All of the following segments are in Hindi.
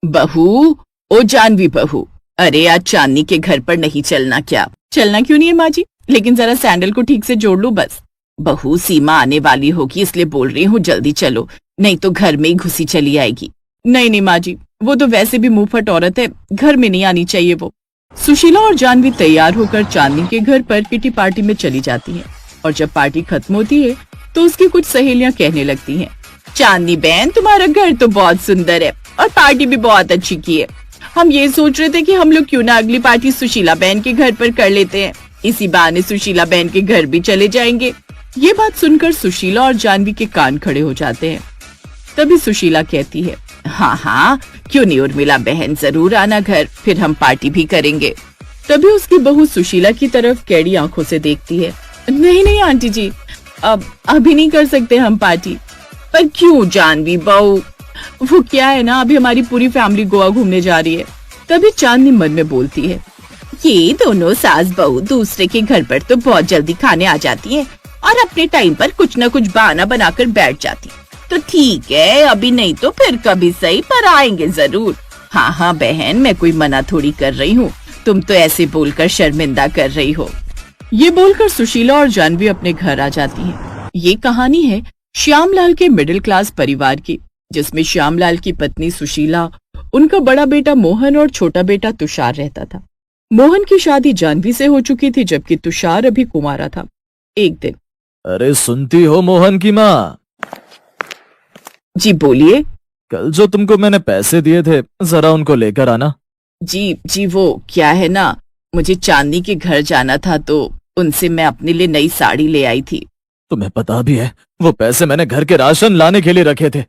बहू, ओ जानवी बहू, अरे आज चांदनी के घर पर नहीं चलना क्या? चलना क्यों नहीं है माँ जी, लेकिन जरा सैंडल को ठीक से जोड़ लो बस। बहू, सीमा आने वाली होगी इसलिए बोल रही हूँ, जल्दी चलो, नहीं तो घर में ही घुसी चली आएगी। नहीं नहीं माँ जी, वो तो वैसे भी मुंहफट औरत है, घर में नहीं आनी चाहिए वो। सुशीला और जानवी तैयार होकर चांदनी के घर पर किटी पार्टी में चली जाती हैं और जब पार्टी खत्म होती है तो उसकी कुछ सहेलियां कहने लगती हैं, चांदनी बहन तुम्हारा घर तो बहुत सुंदर है और पार्टी भी बहुत अच्छी की है। हम ये सोच रहे थे कि हम लोग क्यों ना अगली पार्टी सुशीला बहन के घर पर कर लेते हैं, इसी बहाने सुशीला बहन के घर भी चले जाएंगे। ये बात सुनकर सुशीला और जानवी के कान खड़े हो जाते हैं। तभी सुशीला कहती है, हाँ हाँ क्यों नहीं उर्मिला बहन, जरूर आना घर, फिर हम पार्टी भी करेंगे। तभी उसकी बहू सुशीला की तरफ कैडी आंखों से देखती है, नहीं नहीं आंटी जी, अब अभी नहीं कर सकते हम पार्टी। पर क्यों जानवी बहू? वो क्या है ना, अभी हमारी पूरी फैमिली गोवा घूमने जा रही है। तभी चांदनी मन में बोलती है, ये दोनों सास बहू दूसरे के घर पर तो बहुत जल्दी खाने आ जाती है और अपने टाइम पर कुछ न कुछ बहाना बनाकर बैठ जाती। तो ठीक है, अभी नहीं तो फिर कभी सही, पर आएंगे जरूर। हाँ हाँ बहन, मैं कोई मना थोड़ी कर रही हूँ, तुम तो ऐसे बोलकर शर्मिंदा कर रही हो। ये बोलकर सुशीला और जानवी अपने घर आ जाती हैं। ये कहानी है श्यामलाल के मिडिल क्लास परिवार की, जिसमें श्यामलाल की पत्नी सुशीला, उनका बड़ा बेटा मोहन और छोटा बेटा तुषार रहता था। मोहन की शादी जानवी से हो चुकी थी जबकि तुषार अभी कुंवारा था। एक दिन, अरे सुनती हो मोहन की माँ? जी बोलिए। कल जो तुमको मैंने पैसे दिए थे, जरा उनको लेकर आना। जी वो क्या है ना, मुझे चांदनी के घर जाना था तो उनसे मैं अपने लिए नई साड़ी ले आई थी। तुम्हें पता भी है वो पैसे मैंने घर के राशन लाने के लिए रखे थे।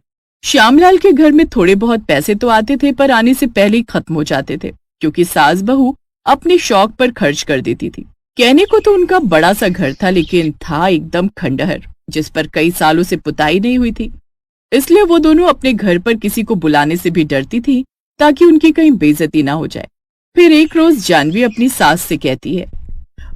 श्यामलाल के घर में थोड़े बहुत पैसे तो आते थे पर आने से पहले ही खत्म हो जाते थे, क्योंकि सास बहू अपने शौक पर खर्च कर देती थी। कहने को तो उनका बड़ा सा घर था, लेकिन था एकदम खंडहर, जिस पर कई सालों से पुताई नहीं हुई थी। इसलिए वो दोनों अपने घर पर किसी को बुलाने से भी डरती थी ताकि उनकी कहीं बेइज्जती ना हो जाए। फिर एक रोज जानवी अपनी सास से कहती है,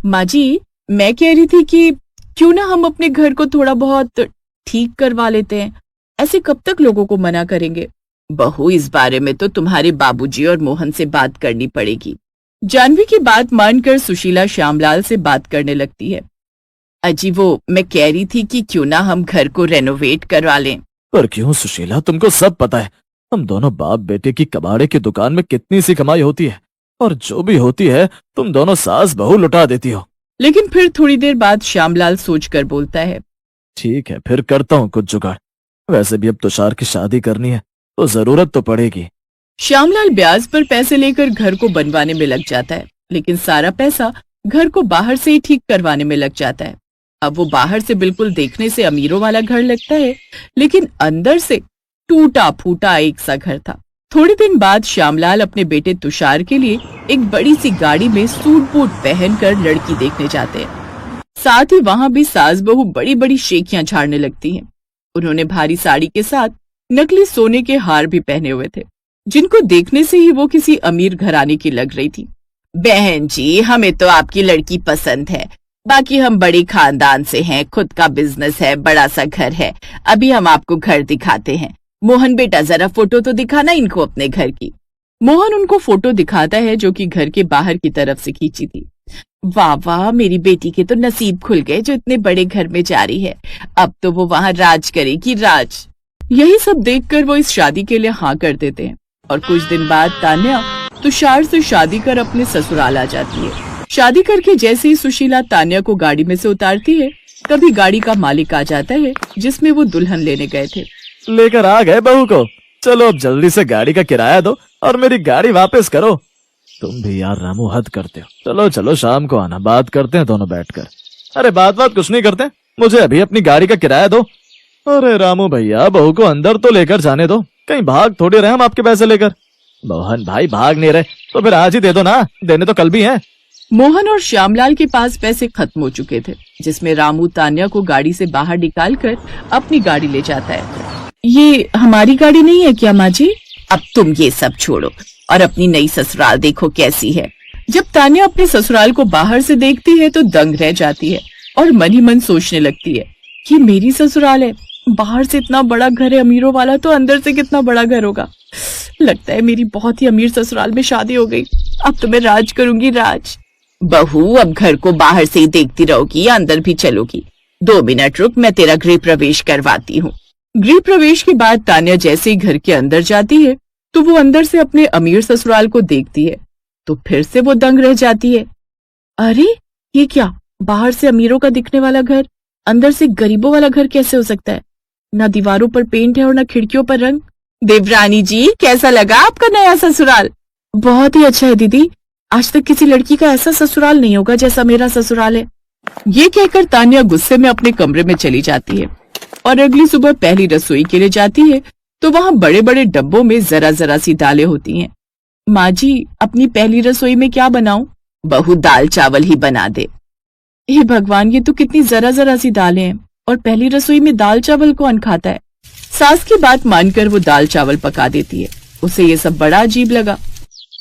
माँ जी, मैं कह रही थी कि क्यों ना हम अपने घर को थोड़ा बहुत ठीक करवा लेते हैं, ऐसे कब तक लोगों को मना करेंगे? बहू, इस बारे में तो तुम्हारे बाबूजी और मोहन से बात करनी पड़ेगी। जानवी की बात मानकर सुशीला श्यामलाल से बात करने लगती है, अजी वो मैं कह रही थी कि क्यों ना हम घर को रेनोवेट करवा लें। पर क्यों सुशीला, तुमको सब पता है हम दोनों बाप बेटे की कबाड़े की दुकान में कितनी सी कमाई होती है, और जो भी होती है तुम दोनों सास बहू लुटा देती हो। लेकिन फिर थोड़ी देर बाद श्यामलाल सोचकर बोलता है, ठीक है, फिर करता हूँ कुछ जुगाड़। वैसे भी अब तुषार की शादी करनी है तो जरूरत तो पड़ेगी। श्यामलाल ब्याज पर पैसे लेकर घर को बनवाने में लग जाता है, लेकिन सारा पैसा घर को बाहर से ही ठीक करवाने में लग जाता है। अब वो बाहर से बिल्कुल देखने से अमीरों वाला घर लगता है, लेकिन अंदर से टूटा फूटा एक सा घर था। थोड़े दिन बाद श्यामलाल अपने बेटे तुषार के लिए एक बड़ी सी गाड़ी में सूट बूट पहनकर लड़की देखने जाते हैं। साथ ही वहां भी सास बहू बड़ी बड़ी शेखियां झाड़ने लगती हैं। उन्होंने भारी साड़ी के साथ नकली सोने के हार भी पहने हुए थे, जिनको देखने से ही वो किसी अमीर घराने की लग रही थी। बहन जी, हमें तो आपकी लड़की पसंद है, बाकी हम बड़े खानदान से हैं, खुद का बिजनेस है, बड़ा सा घर है। अभी हम आपको घर दिखाते हैं। मोहन बेटा, जरा फोटो तो दिखाना इनको अपने घर की। मोहन उनको फोटो दिखाता है जो कि घर के बाहर की तरफ से खींची थी। वाह वाह, मेरी बेटी के तो नसीब खुल गए जो इतने बड़े घर में जा रही है, अब तो वो वहाँ राज करेगी, राज। यही सब देखकर वो इस शादी के लिए हाँ कर देते हैं और कुछ दिन बाद तान्या तुषार से शादी कर अपने ससुराल आ जाती है। शादी करके जैसे ही सुशीला तान्या को गाड़ी में से उतारती है, तभी गाड़ी का मालिक आ जाता है जिसमें वो दुल्हन लेने गए थे। लेकर आ गए बहू को, चलो अब जल्दी से गाड़ी का किराया दो और मेरी गाड़ी वापस करो। तुम भी यार रामू हद करते हो। चलो चलो शाम को आना, बात करते हैं दोनों बैठकर। अरे बात कुछ नहीं करते, मुझे अभी अपनी गाड़ी का किराया दो। अरे रामू भैया, बहू को अंदर तो लेकर जाने दो, कहीं भाग थोड़ी रहे हम आपके पैसे लेकर। मोहन भाई भाग नहीं रहे तो फिर आज ही दे दो ना, देने तो कल भी है। मोहन और श्यामलाल के पास पैसे खत्म हो चुके थे, जिसमें रामू तान्या को गाड़ी से बाहर निकालकर अपनी गाड़ी ले जाता है। ये हमारी गाड़ी नहीं है क्या माँ जी? अब तुम ये सब छोड़ो और अपनी नई ससुराल देखो कैसी है। जब तान्या अपने ससुराल को बाहर से देखती है तो दंग रह जाती है और मन ही मन सोचने लगती है कि मेरी ससुराल है, बाहर से इतना बड़ा घर है अमीरों वाला, तो अंदर से कितना बड़ा घर होगा। लगता है मेरी बहुत ही अमीर ससुराल में शादी हो गई। अब तो मैं राज करूंगी, राज। बहू, अब घर को बाहर से ही देखती रहोगी या अंदर भी चलोगी? 2 मिनट रुक, मैं तेरा गृह प्रवेश करवाती हूँ। गृह प्रवेश के बाद तान्या जैसे ही घर के अंदर जाती है तो वो अंदर से अपने अमीर ससुराल को देखती है तो फिर से वो दंग रह जाती है। अरे ये क्या, बाहर से अमीरों का दिखने वाला घर अंदर से गरीबों वाला घर कैसे हो सकता है? ना दीवारों पर पेंट है और ना खिड़कियों पर रंग। देवरानी जी, कैसा लगा आपका नया ससुराल? बहुत ही अच्छा है दीदी, आज तक किसी लड़की का ऐसा ससुराल नहीं होगा जैसा मेरा ससुराल है। ये कहकर तान्या गुस्से में अपने कमरे में चली जाती है और अगली सुबह पहली रसोई के लिए जाती है तो वहाँ बड़े बड़े डब्बों में जरा जरा सी दालें होती हैं। माँ जी, अपनी पहली रसोई में क्या बनाऊं? बहू, दाल चावल ही बना दे। हे भगवान, ये तो कितनी जरा जरा सी दालें हैं और पहली रसोई में दाल चावल कौन खाता है? सास की बात मानकर वो दाल चावल पका देती है। उसे ये सब बड़ा अजीब लगा।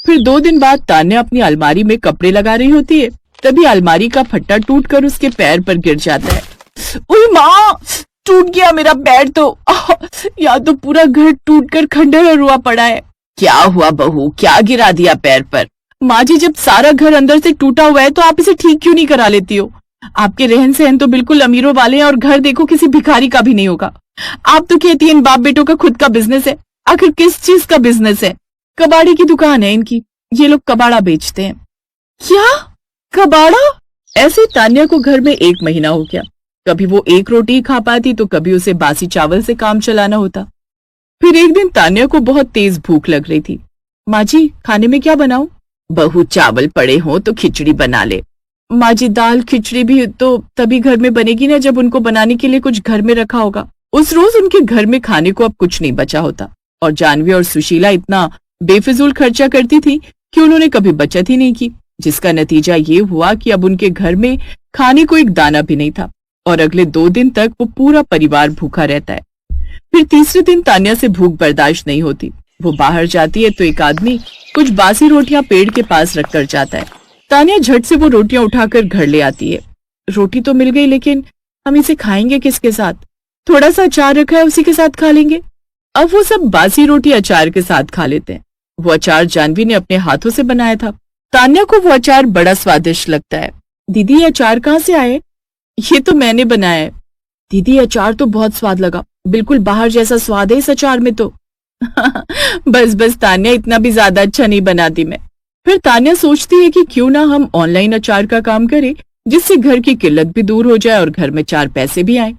फिर 2 दिन बाद तान्या अपनी अलमारी में कपड़े लगा रही होती है, तभी अलमारी का फट्टा टूटकर उसके पैर पर गिर जाता है। ओए माँ, टूट गया मेरा पैर तो। या तो पूरा घर टूटकर खंडहर हुआ पड़ा है। क्या हुआ बहू, क्या गिरा दिया पैर पर? माँ जी, जब सारा घर अंदर से टूटा हुआ है तो आप इसे ठीक क्यों नहीं करा लेती हो? आपके रहन सहन तो बिल्कुल अमीरों वाले हैं और घर देखो किसी भिखारी का भी नहीं होगा। आप तो कहती हैं इन बाप बेटों का खुद का बिजनेस है। आखिर किस चीज का बिजनेस है? कबाड़ी की दुकान है इनकी, ये लोग कबाड़ा बेचते हैं। क्या कबाड़ा? ऐसे तान्या को घर में 1 महीना हो गया। कभी वो 1 रोटी ही खा पाती तो कभी उसे बासी चावल से काम चलाना होता। फिर एक दिन तान्या को बहुत तेज भूख लग रही थी। माँ जी, खाने में क्या बनाऊं? बहू, चावल पड़े हो तो खिचड़ी बना ले। माँ जी, दाल खिचड़ी भी तो तभी घर में बनेगी ना जब उनको बनाने के लिए कुछ घर में रखा होगा। उस रोज उनके घर में खाने को अब कुछ नहीं बचा होता और जानवी और सुशीला इतना बेफिजूल खर्चा करती थी कि उन्होंने कभी बचत ही नहीं की, जिसका नतीजा ये हुआ कि अब उनके घर में खाने को एक दाना भी नहीं था और अगले 2 दिन तक वो पूरा परिवार भूखा रहता है। फिर तीसरे दिन तान्या से भूख बर्दाश्त नहीं होती। वो बाहर जाती है तो एक आदमी कुछ बासी रोटियां पेड़ के पास रखकर जाता है। तान्या झट से वो रोटियां उठाकर घर ले आती है। रोटी तो मिल गई, लेकिन हम इसे खाएंगे किसके साथ? थोड़ा सा अचार रखा है, उसी के साथ खा लेंगे। अब वो सब बासी रोटी अचार के साथ खा लेते हैं। वो अचार जानवी ने अपने हाथों से बनाया था। तान्या को वो अचार बड़ा स्वादिष्ट लगता है। दीदी, ये अचार कहाँ से आए? ये तो मैंने बनाया है। दीदी, अचार तो बहुत स्वाद लगा, बिल्कुल बाहर जैसा स्वाद है इस अचार में तो। बस बस तान्या, इतना भी ज्यादा अच्छा नहीं बनाती मैं। फिर तान्या सोचती है कि क्यों ना हम ऑनलाइन अचार का काम करें, जिससे घर की किल्लत भी दूर हो जाए और घर में 4 पैसे भी आए।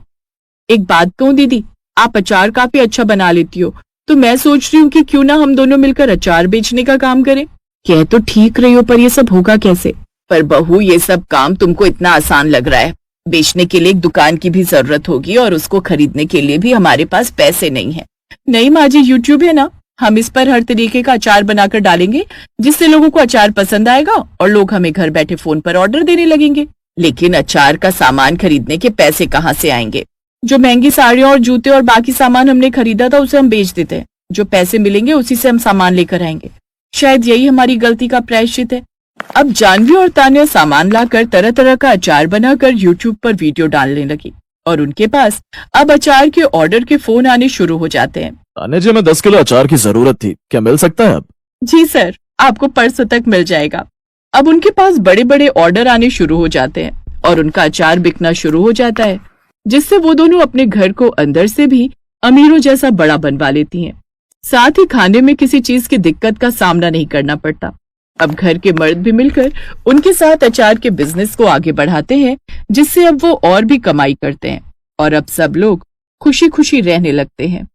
एक बात कहूं दीदी, आप अचार काफी अच्छा बना लेती हो, तो मैं सोच रही हूँ कि क्यों ना हम दोनों मिलकर अचार बेचने का काम करें। कह तो ठीक रही हो, पर ये सब होगा कैसे? पर बहू, ये सब काम तुमको इतना आसान लग रहा है। बेचने के लिए एक दुकान की भी जरूरत होगी और उसको खरीदने के लिए भी हमारे पास पैसे नहीं है। नहीं माँ जी, यूट्यूब है ना, हम इस पर हर तरीके का अचार बनाकर डालेंगे, जिससे लोगों को अचार पसंद आएगा और लोग हमें घर बैठे फोन पर ऑर्डर देने लगेंगे। लेकिन अचार का सामान खरीदने के पैसे कहाँ से आएंगे? जो महंगी साड़ियाँ और जूते और बाकी सामान हमने खरीदा था उसे हम बेच देते हैं। जो पैसे मिलेंगे उसी से हम सामान लेकर आएंगे। शायद यही हमारी गलती का प्रायश्चित है। अब जानवी और तान्या सामान लाकर तरह तरह का अचार बनाकर यूट्यूब पर वीडियो डालने लगी और उनके पास अब अचार के ऑर्डर के फोन आने शुरू हो जाते हैं। तान्या जी, हमें 10 किलो अचार की जरूरत थी, क्या मिल सकता है अब? जी सर, आपको परसों तक मिल जाएगा। अब उनके पास बड़े बड़े ऑर्डर आने शुरू हो जाते हैं और उनका अचार बिकना शुरू हो जाता है, जिससे वो दोनों अपने घर को अंदर से भी अमीरों जैसा बड़ा बनवा लेती हैं। साथ ही खाने में किसी चीज की दिक्कत का सामना नहीं करना पड़ता। अब घर के मर्द भी मिलकर उनके साथ अचार के बिजनेस को आगे बढ़ाते हैं, जिससे अब वो और भी कमाई करते हैं और अब सब लोग खुशी खुशी रहने लगते हैं।